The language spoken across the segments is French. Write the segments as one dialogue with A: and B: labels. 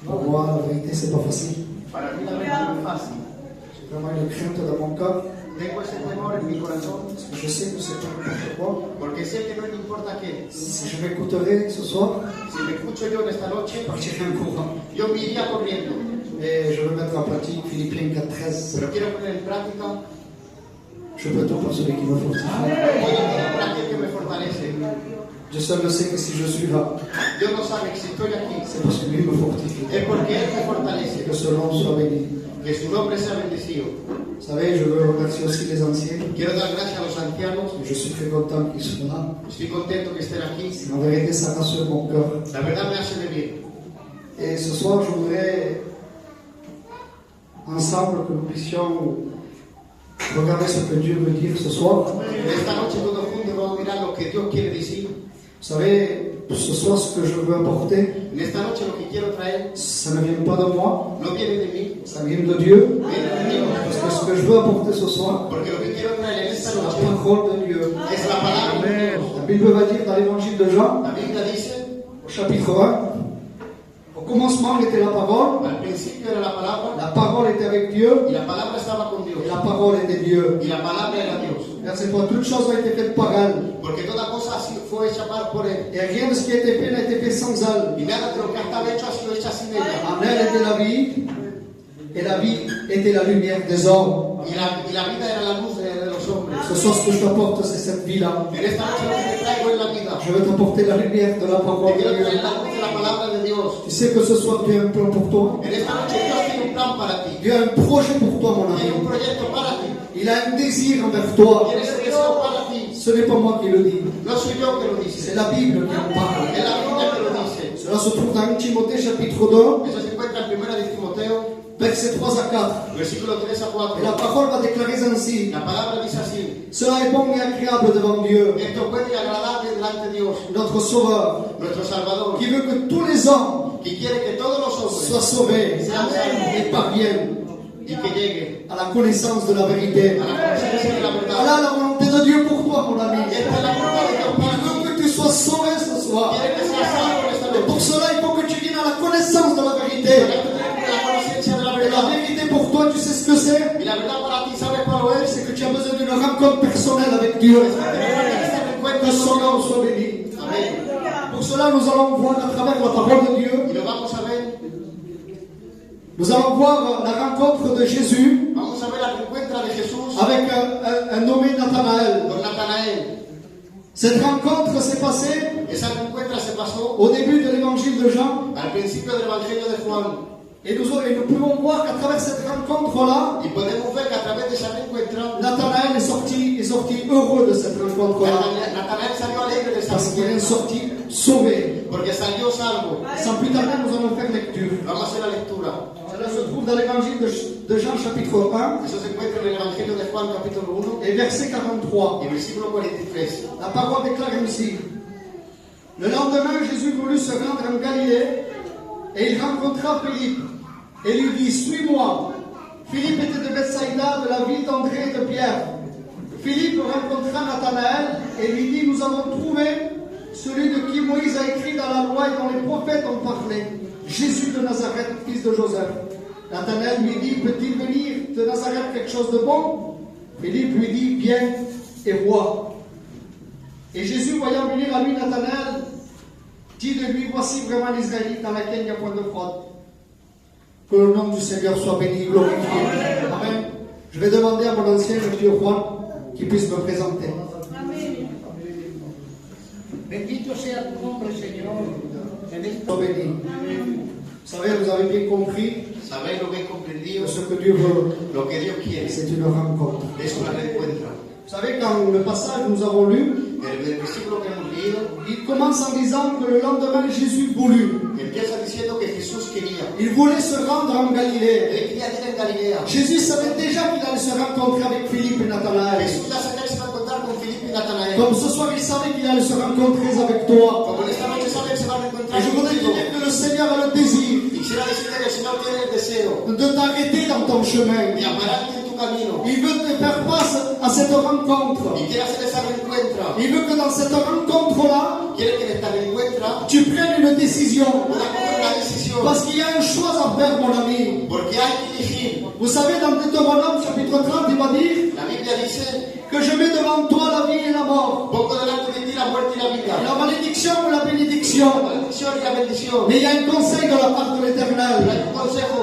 A: Pour moi, la vérité, c'est pas facile.
B: Para mí la verdad no es fácil.
A: J'ai vraiment une crainte dans mon cœur.
B: Tengo ese temor en mi corazón
A: Parce que je sais que c'est pas n'importe quoi.
B: porque sé que no me importa qué.
A: Si je m'écouterais ce soir,
B: Si me escucho yo en esta noche,
A: je partirais en courant.
B: yo me iría corriendo.
A: Et je veux mettre en pratique Philippiens 4.13.
B: Pero quiero poner en práctica,
A: Je peux tout pour celui qui me fortifie.
B: puedo todo por aquel que me fortalece.
A: Je seul le sais que si je suis là,
B: Dios no sabe que si estoy aquí
A: c'est parce que lui me fortifie.
B: es porque Él me
A: Que
B: fortalece.
A: ce nom soit béni.
B: Que su nombre sea bendecido.
A: Vous savez, je veux remercier aussi les anciens.
B: Quiero dar gracias a los ancianos.
A: Je suis très content qu'ils soient là.
B: Estoy contento que estén aquí.
A: En vérité, ça rassure mon cœur.
B: La verdad me hace de bien.
A: Et ce soir, je voudrais ensemble que nous puissions regarder ce que Dieu veut dire ce soir.
B: En esta noche todos juntos vamos a mirar lo que Dios quiere decir.
A: Vous savez, ce soir, ce que je veux apporter,
B: En esta noche lo que quiero traer
A: ça ne vient pas de moi,
B: no viene de mí,
A: ça vient de Dieu.
B: viene de Dios.
A: Parce que ce que je veux apporter ce soir,
B: Porque lo que quiero traer en esta
A: c'est la
B: noche
A: parole de Dieu.
B: es la palabra de Dios.
A: La Bible va dire dans l'évangile de Jean,
B: La Biblia dice,
A: au chapitre 1, au commencement était la parole,
B: al principio era la
A: parole était avec Dieu,
B: y la palabra estaba con Dios,
A: et la parole était Dieu.
B: y la palabra era Dios.
A: Verset 3, toutes choses ont été faites par elle,
B: Porque toda cosa fue hecha por Él.
A: et rien de ce qui a été fait n'a été fait sans elle.
B: Y nada de lo que estaba hecho ha sido hecha sin ella.
A: En elle était la vie, et la vie était la lumière des hommes.
B: Y la vida era la luz de los hombres.
A: Ce soir, ce que je t'apporte, c'est cette vie-là.
B: En esta noche lo que te traigo es la vida.
A: Je veux t'apporter la lumière de la
B: Te
A: parole de
B: quiero
A: Dieu.
B: traer la luz de la palabra de Dios.
A: Tu sais que ce soir, Dieu a un plan pour toi.
B: En esta noche Dios tiene un plan para ti.
A: Dieu a un projet pour toi, mon
B: Tiene un
A: ami.
B: proyecto para ti.
A: Il a un désir envers toi.
B: Tiene ese deseo para ti.
A: Ce n'est pas moi qui le dis.
B: No soy yo que lo
A: C'est
B: dice.
A: la Bible qui en parle.
B: Es la Biblia que lo dice.
A: Cela se trouve dans 1 Timothée chapitre 2,
B: Eso se encuentra en 1 de Timoteo,
A: versets 3 à 4.
B: versículo 3 a 4.
A: Et la parole va déclarer ainsi.
B: La palabra dice así:
A: Cela est bon et agréable devant Dieu,
B: esto es bueno y agradable delante de Dios,
A: notre Sauveur,
B: nuestro Salvador,
A: qui veut que tous les hommes
B: que quiere que todos los
A: soient
B: hombres
A: sauvés
B: sean salvos
A: et parviennent
B: y que lleguen
A: à la connaissance de la vérité.
B: a la conciencia de la verdad.
A: Voilà la volonté de Dieu pour toi, mon ami.
B: Esta es la voluntad de Dios
A: Il
B: para ti.
A: veut que tu sois sauvé ce soir.
B: Quiere que seas salvo en esta
A: Et pour
B: noche.
A: cela, il faut que tu viennes à la connaissance de la vérité.
B: Para que tú tengas la conciencia de la
A: Et la
B: verdad.
A: vérité pour toi, tu sais ce que c'est?
B: Y la verdad para ti, ¿sabes cuál lo es?
A: C'est que tu as besoin d'une rencontre personnelle avec Dieu.
B: Este encuentro
A: Que
B: con
A: son nom
B: Dios.
A: soit béni.
B: Amén.
A: Pour cela, nous allons voir à travers la parole de Dieu,
B: Y lo vamos a ver.
A: nous allons voir la rencontre de Jésus
B: Vamos a ver al encuentro de Jesús
A: avec un nommé Nathanaël.
B: con Natanael.
A: Cette rencontre s'est passée
B: Esa encuentra se pasó
A: au début de l'évangile de Jean.
B: al principio del Evangelio de Juan.
A: Et nous pouvons voir qu'à travers cette rencontre-là,
B: Y podemos ver que a través de ese encuentro,
A: Nathanaël est sorti heureux de cette rencontre-là.
B: Natanael salió alegre de ese
A: Parce qu'il est
B: encuentro.
A: sorti sauvé.
B: Porque salió salvo.
A: Sans plus tarder, nous allons faire lecture.
B: Vamos a hacer la lectura.
A: Cela se trouve dans l'évangile de Jean, chapitre 1,
B: Eso se encuentra en el Evangelio de Juan, capítulo 1,
A: et verset 43.
B: y versículo 43.
A: La parole déclare ainsi. Le lendemain, Jésus voulut se rendre en Galilée, et il rencontra Philippe, et lui dit, suis-moi. Philippe était de Bethsaïda, de la ville d'André et de Pierre. Philippe rencontra Nathanaël, et lui dit, nous avons trouvé celui de qui Moïse a écrit dans la loi et dont les prophètes ont parlé, Jésus de Nazareth, fils de Joseph. Nathanaël lui dit, peut-il venir de Nazareth quelque chose de bon? Philippe lui dit, viens et vois. Et Jésus, voyant venir à lui Nathanaël, dit de lui, voici vraiment l'Israélite dans laquelle il n'y a point de fraude. Que le nom du Seigneur soit béni, glorifié. Amen. Je vais demander à mon ancien, le vieux Juan, qu'il puisse me présenter.
C: Bendito sea tu nombre, Señor.
A: Sois béni. Vous savez, vous avez bien compris
B: Sabéis lo que he comprendido,
A: que ce que Dieu veut,
B: lo que Dios quiere.
A: c'est une rencontre.
B: Es una reencuentra.
A: Vous savez, quand le passage que nous avons lu,
B: El versículo que hemos leído
A: il commence en disant que le lendemain, Jésus voulut.
B: empieza diciendo que Jesús quería.
A: Il voulait se rendre en Galilée.
B: Él quería ir en Galilea.
A: Jésus savait déjà qu'il allait se rencontrer avec Philippe et Nathanaël.
B: Jesús ya sabía que se va a encontrar con Felipe y Natanael.
A: Comme ce soir, il savait qu'il allait se rencontrer avec toi.
B: Como en esta noche sabe que se va a
A: Et
B: reencontrar
A: je voudrais te
B: contigo.
A: dire que le Seigneur a le désir
B: Quisiera decirte que el Señor tiene el deseo
A: de t'arrêter dans ton chemin
B: de amarte en tu camino.
A: Il veut te faire face à cette rencontre.
B: Y quiere hacer esa reencuentra.
A: Il veut que dans cette rencontre-là,
B: Quiere que en esta reencuentra
A: tu prennes une décision.
B: puedas coger una decisión.
A: Parce qu'il y a une chose à faire, mon ami.
B: Porque hay que elegir.
A: Vous savez, dans Deutéronome chapitre 30, il va dire
B: La Biblia dice,
A: que je mets devant toi la vie et la mort,
B: pongo delante de ti la muerte y la vida.
A: la malédiction ou la bénédiction.
B: La maldición y la bendición.
A: Mais il y a un conseil de la part de
B: Pero
A: l'Éternel.
B: hay un consejo.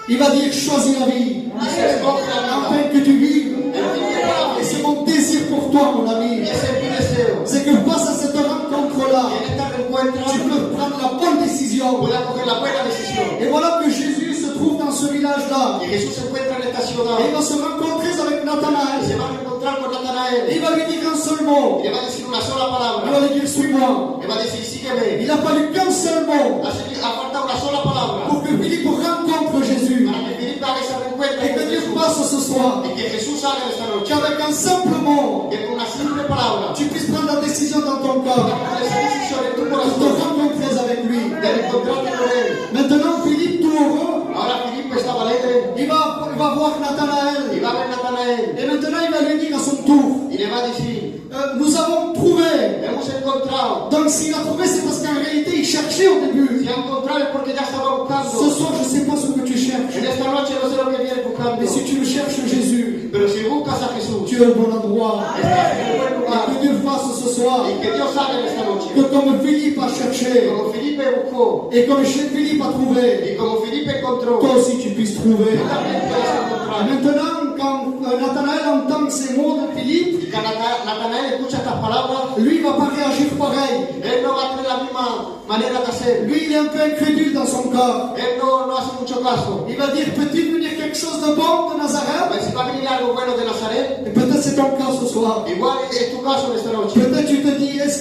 A: Il va dire choisis la vie,
B: Dice, escoge la vida.
A: afin que tu vives.
B: El fin que para
A: Et c'est mon désir pour toi, mon ami.
B: Y ese es mi deseo.
A: C'est que face à cette rencontre-là,
B: Y en esta reencuentra
A: tu peux prendre la bonne décision.
B: puedas coger la buena decisión.
A: Et voilà que Jésus se trouve dans ce village-là.
B: Y Jesús se encuentra en esta ciudad.
A: Et il va se rencontrer avec
B: Y se
A: Nathanaël.
B: va a encontrar con
A: Et
B: Natanael.
A: il va lui dire un seul mot.
B: Y le va a decir una sola
A: Il va
B: palabra.
A: lui dire suis-moi.
B: Le va a decir, sígueme.
A: Il n'a fallu qu'un seul mot
B: Ha faltado una sola palabra
A: pour que Philippe rencontre Jésus.
B: para que Felipe haga esa reencuentra
A: Et que
B: con
A: Dieu
B: Jesús.
A: fasse ce soir
B: Y que Jesús haga esta noche.
A: qu'avec un simple mot,
B: Que con una simple palabra
A: tu puisses prendre la décision dans ton cœur
B: con esa decisión en tu
A: de te
B: corazón
A: rencontrer avec lui.
B: de encontrarte con él.
A: Maintenant, Philippe, tout heureux,
B: Ahora Felipe estaba alegre
A: il va voir
B: y
A: Nathanaël.
B: va a ver a Natanael
A: Et maintenant, il va lui dire à son tour,
B: y le va a decir,
A: nous avons trouvé.
B: hemos encontrado.
A: Donc s'il a trouvé, c'est parce qu'en réalité, il cherchait au début.
B: Si ha encontrado es porque ya estaba
A: Ce
B: buscando.
A: soir, je ne sais pas ce que tu cherches.
B: En esta noche no sé lo que vienes buscando.
A: Mais si tu le cherches, Jésus,
B: Pero si buscas a Jesús,
A: tu es au bon endroit.
B: estás en el buen
A: Et
B: lugar.
A: que Dieu fasse ce soir
B: Y que Dios haga en esta noche.
A: que comme Philippe a cherché
B: Como Felipe buscó
A: et comme Philippe a trouvé,
B: y como Felipe encontró,
A: toi aussi tu puisses trouver.
B: tú también puedes
A: Et
B: encontrar.
A: maintenant, quand Nathanaël entend ces mots de Philippe,
B: Y cuando Natanael escucha estas palabras,
A: lui il va pas réagir pareil.
B: él no va a tener la misma manera de hacer.
A: Lui, il est un peu incrédule dans son cœur.
B: Él no hace mucho caso.
A: Il va dire, peut-il venir quelque chose de bon de Nazareth?
B: Pues si va a venir algo bueno de Nazaret,
A: Et peut-être c'est ton cas ce soir.
B: igual es tu caso en esta noche.
A: Peut-être tu te dis, est-ce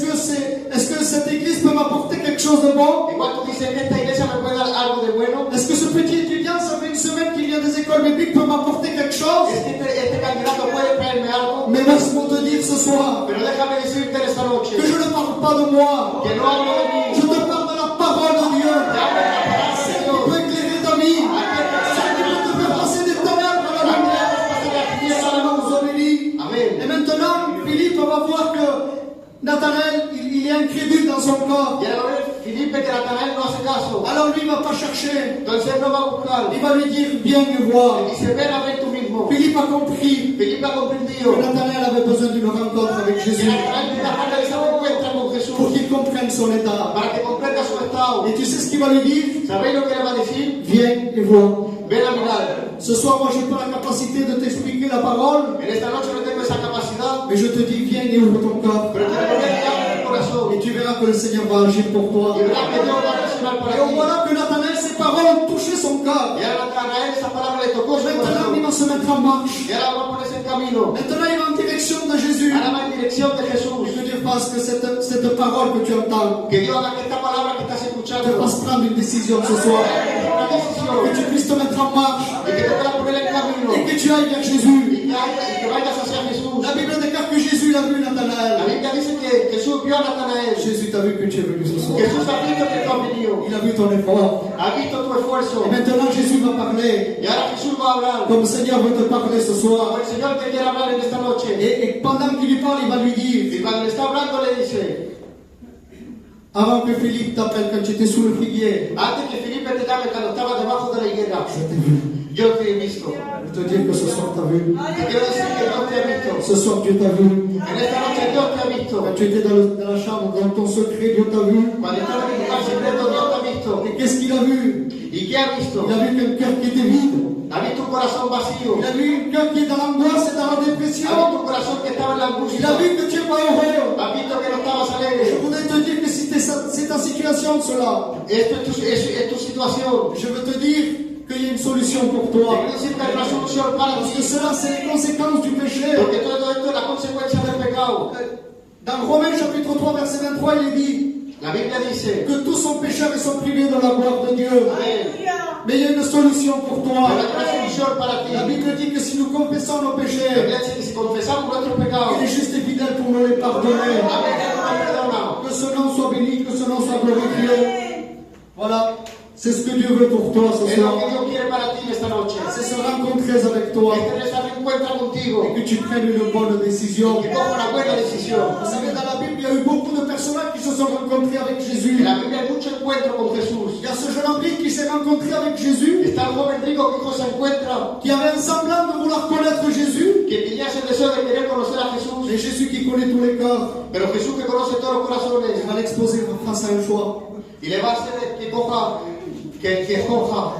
A: que cette église peut m'apporter quelque chose de bon?
B: Igual tú dices que esta iglesia me puede dar algo de bueno.
A: Est-ce que ce petit étudiant, ça fait une semaine qu'il vient des écoles bibliques, peut m'apporter quelque chose?
B: Es que este candidato puede traerme algo.
A: Mais laisse-moi te dire ce soir
B: Pero déjame decirte en esta noche
A: que je ne parle pas de moi.
B: que no hablo de mí.
A: Je te parle de la parole de Dieu.
B: Te hablo de la palabra de
A: Qui
B: Dios.
A: peut éclairer ta vie. Celle qui peut te faire passer des ténèbres à la lumière. Nous en bénit. Et
B: Amén.
A: maintenant, Philippe va voir que Nathanaël, il est incrédule dans son corps.
B: Y ahora ver, Felipe que Natanael no hace caso.
A: Alors lui, il ne va pas chercher.
B: Entonces él no va a buscar.
A: Il va lui dire, viens me voir.
B: Y dice, ven a ver tú mismo.
A: Philippe a compris
B: Felipe ha comprendido
A: que Nathanaël avait besoin d'une rencontre avec
B: que
A: Jésus
B: Natanael necesita realizar un encuentro con
A: pour
B: Jesús
A: qu'il comprenne son état.
B: para que comprenda su estado.
A: Et tu sais ce qu'il va lui dire?
B: ¿Sabéis lo que le va a decir?
A: Viens et vois.
B: Ven a mirar.
A: Ce soir, moi, je n'ai pas la capacité de t'expliquer la parole,
B: En esta noche no tengo esa capacidad,
A: mais je te dis, viens et ouvre ton cœur.
B: pero te recomiendo que abras tu corazón
A: Et tu verras que le Seigneur va agir pour toi.
B: y verás que Dios va a reaccionar para
A: Et on
B: ti.
A: voit là que Nathanaël, ses paroles ont touché son cœur.
B: Y ahora Natanael esa palabra le tocó su
A: Maintenant, il
B: corazón.
A: va se mettre en marche.
B: Y ahora va a ponerse en camino.
A: Maintenant, il va en direction de Jésus.
B: Ahora va en dirección de
A: Et
B: Jesús.
A: que Dieu fasse que cette parole que tu entends
B: Que Dios haga que esta palabra que estás
A: te
B: escuchando
A: fasse prendre une décision ce soir.
B: una
A: Que
B: decisión
A: tu puisses te mettre en marche.
B: y que te puedas poner en camino
A: Et que tu ailles vers Jésus.
B: y que vayas hacia Jesús.
A: La Bible déclare que Jésus l'a vu,
B: La
A: Nathanaël.
B: Biblia dice que Jesús vio a Natanael.
A: Jésus t'a vu que tu es venu ce soir.
B: Jesús ha visto que tú has venido.
A: Il a vu ton effort.
B: Ha visto tu esfuerzo.
A: Et maintenant, Jésus va parler.
B: Y ahora Jesús va a hablar.
A: Comme le Seigneur veut te parler ce
B: Como
A: soir.
B: el Señor te quiere hablar en esta noche.
A: Et pendant qu'il lui parle, il va lui dire,
B: Y cuando le está hablando le dice,
A: avant que Philippe t'appelle quand tu étais sous le figuier,
B: antes que Felipe te llame cuando estaba debajo de la higuera,
A: je t'ai vu.
B: yo te he visto.
A: Je te dire que ce soir t'as vu.
B: Te quiero decir que Dios te ha visto.
A: Ce soir Dieu t'a vu.
B: En esta noche Dios te ha visto.
A: Quand tu étais dans la chambre, dans ton secret, Dieu t'a vu.
B: Cuando estabas en tu lugar secreto, Dios te ha visto.
A: Et qu'est-ce qu'il a vu?
B: ¿Y qué ha visto?
A: Il a vu qu'un cœur qui était vide.
B: Ha visto un corazón vacío.
A: Il a vu un cœur qui est dans l'angoisse et dans la
B: Ha
A: dépression.
B: visto un corazón que estaba en la
A: Il
B: angustia.
A: a vu que tu es pas heureux.
B: Ha visto que no estabas
A: Je
B: alegre.
A: voudrais te dire que si c'est ta situation cela,
B: Esto es tu situación.
A: je veux te dire qu'il y a une solution pour
B: Te
A: toi.
B: quiero decir que hay una solución para
A: Parce que
B: ti.
A: cela, c'est les conséquences du péché.
B: Porque todo esto es la consecuencia del pecado.
A: Dans Romains chapitre 3, verset 23, il est dit
B: La Biblia dice,
A: que tous sont pécheurs et sont privés de la gloire de Dieu.
B: amén.
A: Mais il y a une solution pour
B: Pero
A: toi.
B: hay una solución para ti.
A: La Bible dit que si nous confessons nos
B: La
A: péchés,
B: Biblia dice que si confesamos nuestros pecados,
A: il est juste et fidèle pour nous les pardonner.
B: amén, Él nos perdona.
A: Que ce nom soit béni, que ce nom soit glorifié. Voilà, c'est ce que Dieu veut pour toi ce
B: Es lo
A: soir.
B: que Dios quiere para ti en esta noche.
A: C'est se rencontrer avec toi.
B: Es tener esa encuentra contigo
A: et que tu prennes une bonne décision.
B: y que toma una buena decisión.
A: Vous savez, dans la Bible, il y a eu beaucoup de personnages qui se sont rencontrés avec
B: En
A: Jésus.
B: la Biblia hay mucho encuentro con Jesús.
A: Il y a ce jeune homme riche qui s'est rencontré avec Jésus,
B: Está el joven rico que se encuentra,
A: qui avait un semblant de vouloir connaître Jésus,
B: que tenía ese deseo de querer conocer a Jesús,
A: et Jésus qui connaît tous les corps,
B: pero Jesús que conoce todos los corazones,
A: il va l'exposer face à un choix.
B: y le va a hacer que coja, que escoja,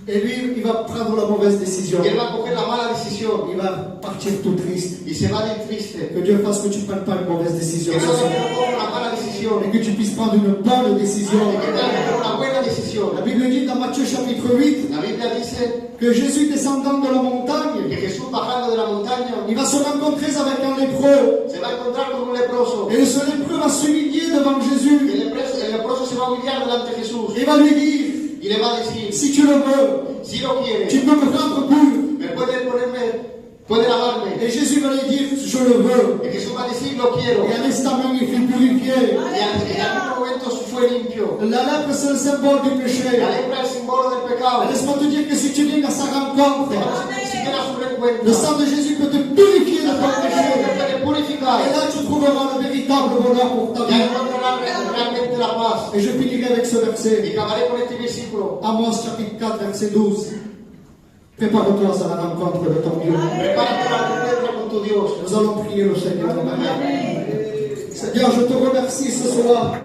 A: Et lui, il va prendre la mauvaise décision.
B: y él va a coger la mala decisión,
A: Il va partir tout triste.
B: y se va a ir triste.
A: Que Dieu fasse que tu ne prennes pas une mauvaise décision.
B: Que Dios no coja una mala decisión,
A: Et que tu puisses prendre une bonne décision.
B: que tenga que tomar una buena decisión.
A: La Bible dit dans Matthieu chapitre 8
B: La Biblia dice
A: que Jésus descendant de la montagne,
B: que Jesús bajando de la montaña
A: il va se rencontrer avec un lépreux.
B: se va a encontrar con un leproso.
A: Et ce lépreux va s'humilier devant Jésus.
B: El leproso se va a humillar delante de Jesús
A: Et va lui dire,
B: y le va a decir,
A: si tu le veux,
B: si lo quiere,
A: tu peux me rendre pur.
B: me puede lavarme.
A: Et Jésus va lui dire, je le veux.
B: Y Jesús va a decir, lo quiero.
A: Et à l'instant même, il fut purifié.
B: Y al momento fue limpio.
A: La lèpre, c'est le symbole du péché.
B: La lepra es el símbolo del pecado.
A: Laisse-moi te dire que si tu viens à sa rencontre,
B: Si quieres un reencuentro,
A: le sang de Jésus peut te purifier de ton péché.
B: te puede purificar.
A: Et là, tu trouveras le véritable bonheur pour ta
B: Ya
A: vie.
B: encontrarás realmente la paz.
A: Et je finirai avec ce verset.
B: Y acabaré con este versículo.
A: Amos chapitre 4, verset 12. Prépare-toi à la rencontre de ton Dieu.
B: Prepárate para el encuentro con tu Dios.
A: Nous allons prier le Seigneur. Seigneur, je te remercie ce soir.